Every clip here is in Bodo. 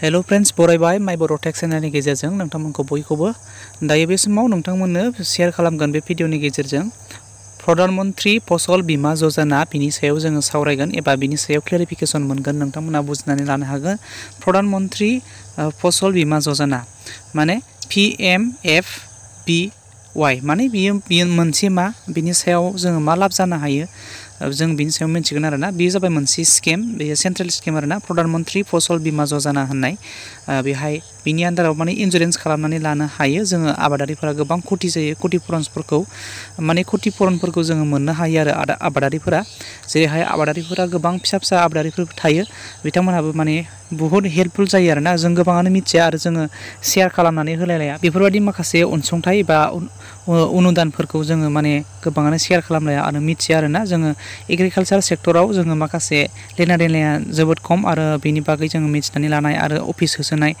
हेलो फ्रेंड्स बरायबाय mybodotech चेनेलनि गेजेरजों नोंथांमोनखौ बयखौबो दायो बे समाव नोंथांमोननो शेयार खालामगोन बे भिडिअनि गेजेरजों प्रधान मंत्री फसल बीमा योजना बिनि सायाव जोङो सावरायगोन एबा बिनि सायाव क्लेरिफिकेशन मोनगोन नोंथांमोना बुजिनानै लानो हागोन प्रधान मंत्री फसल बीमा योजना माने PMFBY माने बियो मोनसे मा बिनि सायाव जोङो मा लाब जानो हायो जों बिनि सायाव मिथिगोन आरोना बेयो जाबाय मोनसे स्किम बेयो सेन्ट्रेल स्किम आरोना प्रधान मंत्री फसल बीमा योजना होननाय बेहाय बिनि आन्दाराव माने इन्सुरेन्स खालामनानै लानो हायो जोङो आबादारिफोरा गोबां खति जायो खतिपुरनफोरखौ माने खतिपुरनफोरखौ जोङो मोननो हायो आरो आबादारिफोरा जेरैहाय आबादारिफोरा गोबां फिसा फिसा आबादारिफोर थायो बिथांमोनहाबो माने बहुत हेल्पफुल जायो आरोना जों गोबाङानो मिथिया आरो जोङो शेयार खालामनानै होलायलाया बेफोरबायदि माखासे अनसुंथाइ बा अनुदानफोरखौ जोङो माने गोबाङानो शेयार खालामलाया आरो मिथिया आरोना जोङो एग्रिकालचार सेक्टराव जोङो माखासे लेना देनाया जोबोद खम आरो बेनि बागै जोङो मिथिनानै लानाय आरो अफिस होसोनाय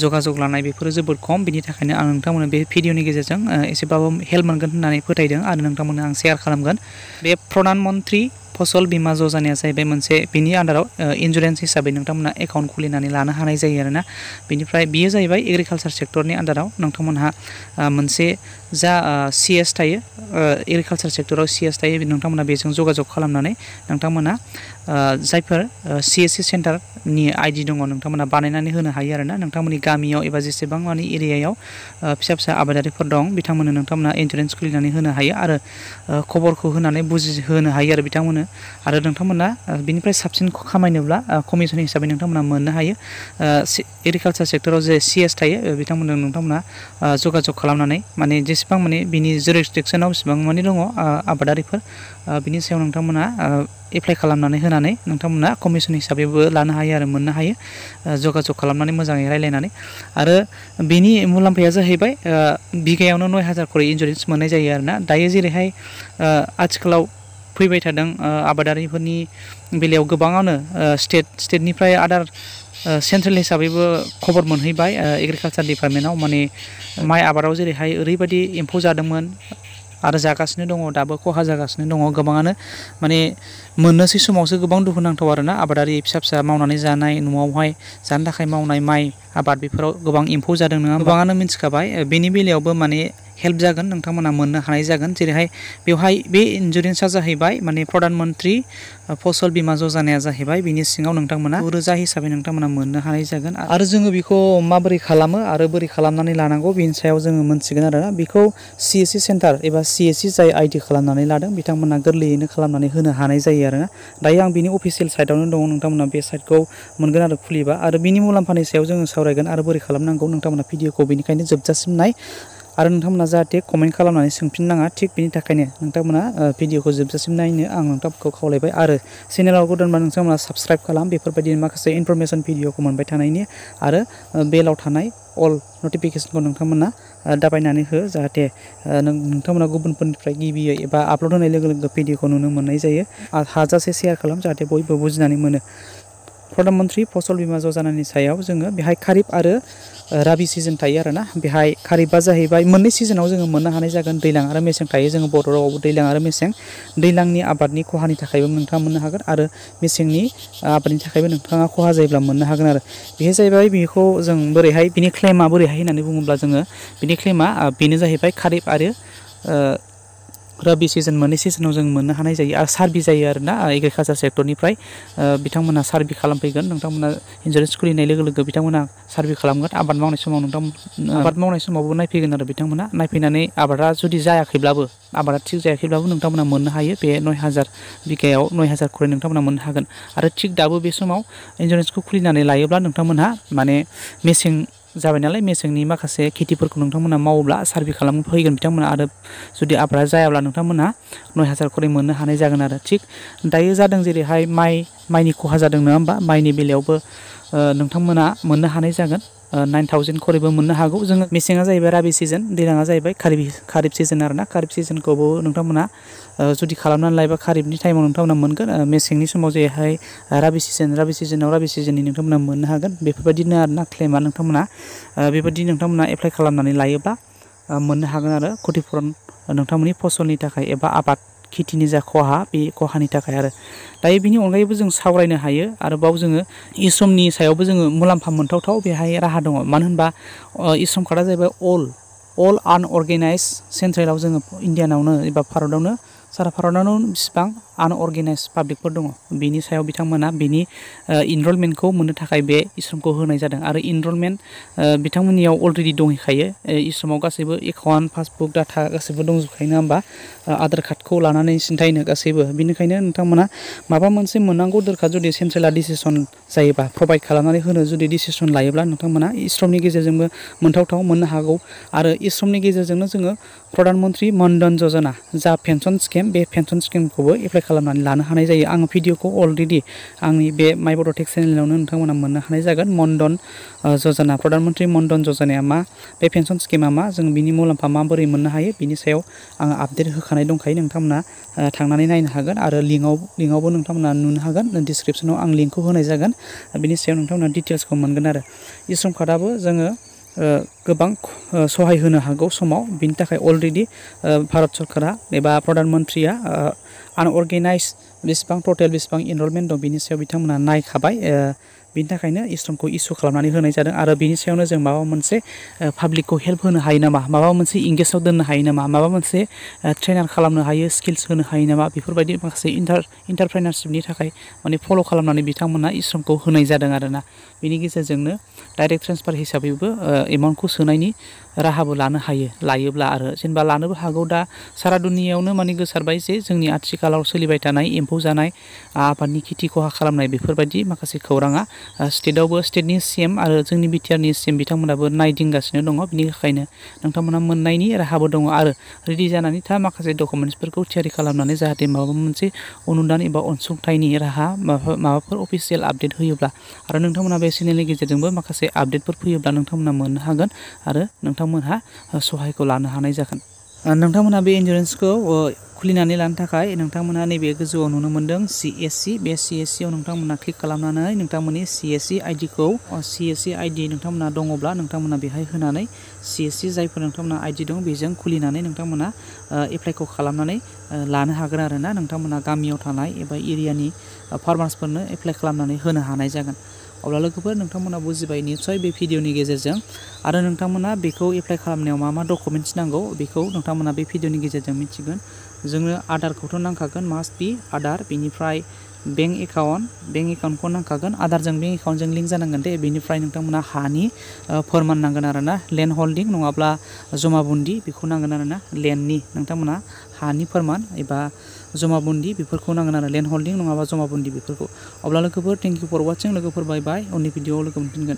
जगाजग लानाय बेफोरो जोबोद खम बिनि थाखायनो आं नोंथांमोननो बे भिडिअनि गेजेरजों एसेबाबो हेल्प मोनगोन होननानै फोथायदों आरो नोंथांमोननो आं शेयार खालामगोन बे प्रधान मंत्री फसल बीमा योजनाया जाहैबाय मोनसे बिनि आन्दाराव इन्सुरेन्स हिसाबै नोंथांमोना एकाउन्ट खुलिनानै लानो हानाय जायो आरोना बेनिफ्राय बियो जाहैबाय एग्रिकालचार सेक्टरनि आन्दाराव नोंथांमोनहा मोनसे जा CS थायो एग्रिकालचार सेक्टराव CS थायो नोंथांमोना बेजों जगाजग खालामनानै नोंथांमोना जायफोर CSC सेन्टारनि ID दङ नोंथांमोना बानायनानै होनो हायो आरोना नोंथांमोननि गामियाव एबा जेसेबां माने एरियायाव फिसा फिसा आबादारिफोर दं बिथांमोननो नोंथांमोना इन्सुरेन्स खुलिनानै होनो हायो आरो खबरखौ होनानै बुजिहोनो हायो आरो बिथांमोननो आरो नोंथांमोना बिनिफ्राय साबसिन खामायनोब्ला कमिसन हिसाबै नोंथांमोना मोननो हायो एग्रिकालचार सेक्टराव जे CS थायो बिथांमोनजों नोंथांमोना जगाजग खालामनानै माने जेसेबां माने बिनि जुरिसडिक्सनाव बेसेबां माने दङ आबादारिफोर बिनि सायाव नोंथांमोना एप्लाइ खालामनानै होनानै नोंथांमोना कमिसन हिसाबैबो लानो हायो आरो मोननो हायो जगाजग खालामनानै मोजाङै रायलायनानै आरो बेनि मुलाम्फाया जाहैबाय बिगायावनो 9000 खरि इन्सुरेन्स मोननाय जायो आरोना दायो जेरैहाय आथिखालाव फैबाय थादों आबादारिफोरनि बेलायाव गोबाङानो स्टेटनिफ्राय आदार सेन्ट्रेल हिसाबैबो खबर मोनहैबाय एग्रिकालचार डिपार्टमेन्टआव माने माइ आबादाव जेरैहाय ओरैबायदि एम्फौ जादोंमोन आरो जागासिनो दङ दाबो खहा जागासिनो दङ गोबाङानो माने मोननोसै समावसो गोबां दुखु नांथाव आरोना आबादारि फिसा फिसा मावनानै जानाय न'आवहाय जानो थाखाय मावनाय माइ आबाद बेफोराव गोबां एम्फौ जादों नङा गोबाङानो मिथिखाबाय बेनि बेलायावबो माने हेल्प जागोन नोंथांमोना मोननो हानाय जागोन जेरैहाय बेवहाय बे इन्सुरेन्सआ जाहैबाय माने प्रधान मंत्री फसल बीमा योजनाया जाहैबाय बिनि सिङाव नोंथांमोना 9,000 हिसाबै नोंथांमोना मोननो हानाय जागोन आरो जोङो बेखौ माबोरै खालामो आरो बोरै खालामनानै लानांगौ बेनि सायाव जोङो मोनथिगोन आरोना बेखौ CSC सेन्टार एबा CSC जाय ID खालामनानै लादों बिथांमोना गोरलैयैनो खालामनानै होनो हानाय जायो आरोना दायो आं बिनि अफिसियेल साइटआवनो दङ नोंथांमोना बे साइटखौ मोनगोन आरो खुलिबा आरो बिनि मुलाम्फानि सायाव जोङो सावरायगोन आरो बोरै खालामनांगौ नोंथांमोना भिडिअखौ बेनिखायनो जोबजासिम नाय आरो नोंथांमोना जाहाथे कमेन्ट खालामनानै सोंफिननाङा थिग बेनि थाखायनो नोंथांमोना भिडिअखौ जोबजासिम नायनो आं नोंथांमोनखौ खावलायबाय आरो चेनेलाव गोदानबा नोंथांमोना साबस्क्राइब खालाम बेफोरबायदि माखासे इनफरमेसन भिडिअखौ मोनबाय थानायनि आरो बेलाव थानाय अल नटिफिकेसनखौ नोंथांमोना दाबायनानै हो जाहाथे नोंथांमोना गुबुनफोरनिफ्राय गिबियै एबा आपल'ड होनाय लोगो लोगो भिडिअखौ नुनो मोननाय जायो हाजासे शेयार खालाम जाहाथे बयबो बुजिनानै मोनो प्रधान मंत्री फसल बीमा योजनानि सायाव जोङो बेहाय खारिफ आरो राबि सिजन थायो आरोना बेहाय खारिफआ जाहैबाय मोननै सिजनाव जोङो मोननो हानाय जागोन दैज्लां आरो मेसें थायो जोङो बर' रावाव दैज्लां आरो मेसें दैज्लांनि आबादनि खहानि थाखायबो नोंथाङा मोननो हागोन आरो मेसेंनि आबादनि थाखायबो नोंथाङा खहा जायोब्ला मोननो हागोन आरो बेयो जाहैबाय बेखौ जों बोरैहाय बिनि क्लेमा बोरैहाय होननानै बुङोब्ला जोङो बिनि क्लेमा बेनो जाहैबाय खारिफ आरो रबि सिजन मोननै सिजनाव जों मोननो हानाय जायो आरो सार्भे जायो आरोना एग्रिकालचार सेक्टरनिफ्राय बिथांमोना सार्भे खालामफैगोन नोंथांमोना इन्सुरेन्स खुलिनाय लोगो लोगो बिथांमोना सार्भे खालामगोन आबाद मावनाय समाव आबाद मावनाय समावबो नायफैगोन आरो बिथांमोना नायफैनानै आबादा जुदि जायाखैब्लाबो आबादा थिग जायाखैब्लाबो नोंथांमोना मोननो हायो बे 9000 बिगायाव 9000 खरि नोंथांमोना मोननो हागोन आरो थिग दाबो बे समाव इन्सुरेन्सखौ खुलिनानै लायोब्ला नोंथांमोनहा माने मेसें जाबाय नालाय मेसेंनि माखासे खेथिफोरखौ नोंथांमोना मावोब्ला सार्भे खालामनो फैगोन बिथांमोना आरो जुदि आबादा जायाब्ला नोंथांमोनहा 9000 खरि मोननो हानाय जागोन आरो थिग दायो जादों जेरैहाय माइनि खहा जादों नङा होमबा माइनि बेलायावबो नोंथांमोना मोननो हानाय जागोन 9000 खरिबो मोननो हागौ जोङो मेसेङा जाहैबाय राबि सिजन दैज्लाङा जाहैबाय खारिफ सिजन आरोना खारिफ सिजनखौबो नोंथांमोना जुदि खालामनानै लायोबा खारिफनि टाइमाव नोंथांमोना मोनगोन मेसेंनि समाव जेरैहाय राबि सिजनाव राबि सिजननि नोंथांमोना मोननो हागोन बेफोरबायदिनो आरोना क्लेमा नोंथांमोना बेबायदि नोंथांमोना एप्लाइ खालामनानै लायोब्ला मोननो हागोन आरो खतिपुरन नोंथांमोननि फसलनि थाखाय एबा आबाद खेथिनि जा खहा बे खहानि थाखाय आरो दायो बिनि अनगायैबो जों सावरायनो हायो आरोबाव जोङो ई-श्रमनि सायावबो जोङो मुलाम्फा मोनथावथाव बेहाय राहा दङ मानो होनबा ई-श्रम कार्डआ जाहैबाय अल आनअर्गेनाइज सेन्ट्रेलाव जोङो इण्डियानावनो एबा भारतआवनो सारा भारतआवनो बेसेबां आनअर्गेनाइज पाब्लिकफोर दङ बिनि सायाव बिथांमोना बिनि इनरलमेन्टखौ मोननो थाखाय बे ई-श्रमखौ होनाय जादों आरो इनरलमेन्ट बिथांमोननियाव अलरेडि दंखायो ई-श्रमाव गासैबो एकाउन्ट पासबुक डाटा गासैबो दंजोबखायो नङा होमबा आधार कार्डखौ लानानै सिन्थायनो गासैबो बिनिखायनो नोंथांमोना माबा मोनसे मोननांगौ दरखार जुदि सेन्ट्रेला डिसिसन जायोबा प्रभाइड खालामनानै होनो जुदि डिसिसन लायोब्ला नोंथांमोना ई-श्रमनि गेजेरजोंबो मोनथावथाव मोननो हागौ आरो ई-श्रमनि गेजेरजोंनो जोङो प्रधान मन्त्रि मानधन यजना जा पेन्सन स्किम बे पेन्सन स्किमखौबो एप्लाइ खालामनानै लानो हानाय जायो आङो भिडिअखौ अलरेडि आंनि बे माइबड'टेक चेनेलावनो नोंथांमोना मोननो हानाय जागोन मानधन यजना प्रधान मन्त्रि मानधन यजनाया मा बे पेन्सन स्किमा मा जों बिनि मुलाम्फा माबोरै मोननो हायो बिनि सायाव आङो आपडेट होखानाय दंखायो नोंथांमोना थांनानै नायनो हागोन आरो लिंकआवबो नोंथांमोना नुनो हागोन डिसक्रिपसनाव आं लिंकखौ होनाय जागोन बिनि सायाव नोंथांमोना डिटेल्सखौ मोनगोन आरो ई-श्रम कार्डआबो जोङो गोबां सहाय होनो हागौ समाव बिनि थाखाय अलरेडि भारत सरकारा एबा प्रधान मन्त्रिया आनअर्गेनाइज बेसेबां टटेल बेसेबां इनरलमेन्ट दं बिनि सायाव बिथांमोना नायखाबाय बिनि थाखायनो ई-श्रमखौ इसु खालामनानै होनाय जादों आरो बिनि सायावनो जों माबा मोनसे पाब्लिकखौ हेल्प होनो हायो नामा माबा मोनसे इंगेजाव दोननो हायो नामा माबा मोनसे ट्रेनार खालामनो हायो स्किल्स होनो हायो नामा बेफोरबायदि माखासे इन्टारप्रेनारशिपनि थाखाय माने फल' खालामनानै बिथांमोना ई-श्रमखौ होनाय जादों आरोना बिनि गेजेरजोंनो डाइरेक्ट ट्रेन्सफार हिसाबैबो एमाउन्टखौ सोनायनि राहाबो लानो हायो लायोब्ला आरो जेनेबा लानोबो हागौ दा सारा दुनियायावनो माने गोसारबाय जे जोंनि आथिखालाव सोलिबाय थानाय एम्फौ जानाय आबादनि खेथि खहा खालामनाय बेफोरबायदि माखासे खौराङा स्टेटआवबो स्टेटनि सिएम आरो जोंनि बिटिआरनि सिएम बिथांमोनाबो नायदिंगासिनो दङ बिनि थाखायनो नोंथांमोना मोननायनि राहाबो दङ आरो रेडि जानानै था माखासे डकुमेन्टसफोरखौ थियारि खालामनानै जाहाथे माबा मोनसे अनुदान एबा अनसुंथाइनि राहा माबाफोर अफिसियेल आपडेट होयोब्ला आरो नोंथांमोना बे चेनेलनि गेजेरजोंबो माखासे आपडेटफोर फैयोब्ला नोंथांमोना मोननो हागोन आरो नोंथांमोनहा सहायखौ लानो हानाय जागोन नोंथांमोना बे इन्सुरेन्सखौ खुलिनानै लानो थाखाय नोंथांमोना नैबे गोजौआव नुनो मोन्दों CSC बे CSCआव नोंथांमोना क्लिक खालामनानै नोंथांमोननि CSC आइडिखौ CSC आइडि नोंथांमोना दङब्ला नोंथांमोना बेहाय होनानै CSC जायफोर नोंथांमोना आइडि दं बेजों खुलिनानै नोंथांमोना एप्लाइखौ खालामनानै लानो हागोन आरोना नोंथांमोना गामियाव थानाय एबा एरियानि फार्मार्सफोरनो एप्लाइ खालामनानै होनो हानाय जागोन अब्ला लोगोफोर नोंथांमोना बुजिबाय निस्सय बे भिडिअनि गेजेरजों आरो नोंथांमोना बेखौ एप्लाइ खालामनायाव मा डकुमेन्टस नांगौ बेखौ नोंथांमोना बे भिडिअनि गेजेरजों मिथिगोन जोंनो आधारखौथ' नांखागोन मास्ट बि आधार बेनिफ्राय बेंक एकाउन्टखौ नांखागोन आधारजों बेंक एकाउन्टजों लिंक जानांगोन दे बेनिफ्राय नोंथांमोना हानि फोरमान नांगोन आरोना लेन्ड हल्डिं नङाब्ला जमाबन्दी बेखौ नांगोन आरोना लेन्डनि नोंथांमोना हानि फोरमान एबा जमाबन्दी बेफोरखौ नांगोन आरो लेन्ड हल्डिं नङाबा जमाबन्दी बेफोरखौ अब्ला लोगोफोर थेंक इउ फर वाचिं लोगोफोर बाय बाय उननि भिडिअआव लोगो मोनफिनगोन